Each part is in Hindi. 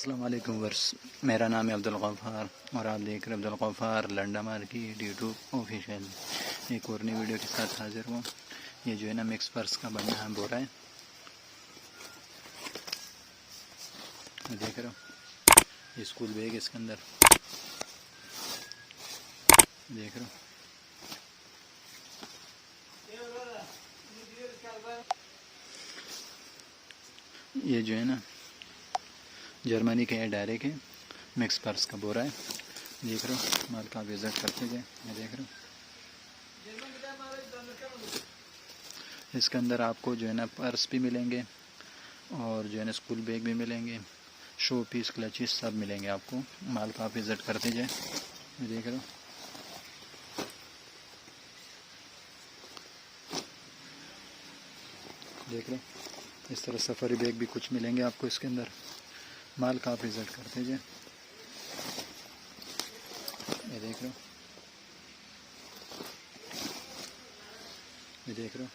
अस्सलाम वालेकुम वर्स। मेरा नाम है अब्दुल गफ़ार और आप देख रहे हैं Abdul Gaffar Landa market YouTube official. एक और नई वीडियो के साथ हाजिर हूँ। ये जो है ना मिक्स पर्स का बनना है बोरा है, देख रहे हो। ये स्कूल बैग इसके अंदर देख रहे हो। ये जो है ना जर्मनी का है, डायरेक्ट है, मिक्स पर्स का बोरा है, देख रहे हो। माल का विज़िट करते जाए, ये देख रहे हो। इसके अंदर आपको जो है ना पर्स भी मिलेंगे और जो है ना स्कूल बैग भी मिलेंगे, शो पीस क्लचेस सब मिलेंगे आपको। माल का विज़िट करते जाए, ये देख रहे हो। देख रहे हो, इस तरह सफारी बैग भी कुछ मिलेंगे आपको इसके अंदर। माल का विज़िट करते जाए, ये देख रहे हो, ये देख रहे हो।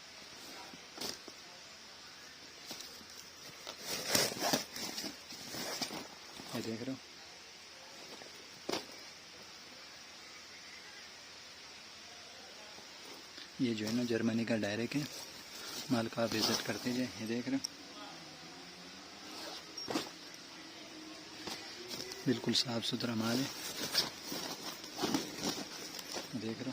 ये देख रहे हो। ये जो है ना जर्मनी का डायरेक्ट है, माल का विज़िट करते जाए, ये देख रहे हो। बिल्कुल साफ़ सुथरा माल है, देख रहे हो।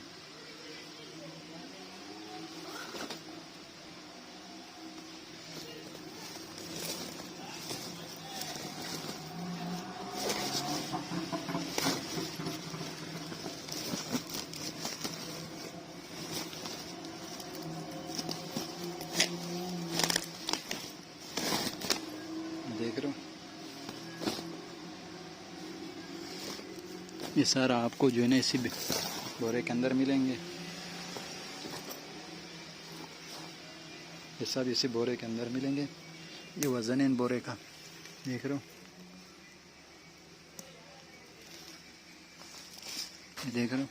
देख रहे हो। ये सारा आपको जो है ना इसी बोरे के अंदर मिलेंगे। ये सब इसी बोरे के अंदर मिलेंगे। ये वज़न है इन बोरे का, देख रहे हो। ये देख रहे हो,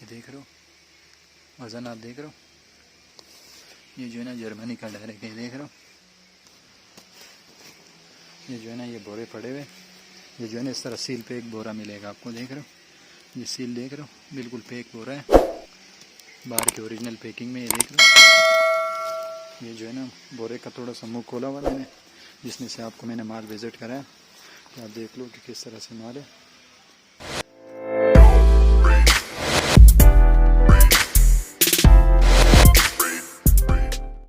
ये देख रहे हो, वज़न आप देख रहे हो। ये जो है ना जर्मनी का डायरेक्ट है, देख रहे हो। ये जो है ना ये बोरे पड़े हुए, ये जो है ना इस तरह सील पे एक बोरा मिलेगा आपको, देख रहे हो। ये सील देख रहे हो, बिल्कुल पैक बोरा है, बाहर की ओरिजिनल पैकिंग में, ये देख रहे हो। ये जो है ना बोरे का थोड़ा सा मुँह खोला हुआ मैंने, जिसमें से आपको मैंने माल विज़िट कराया कि आप देख लो कि किस तरह से माल है।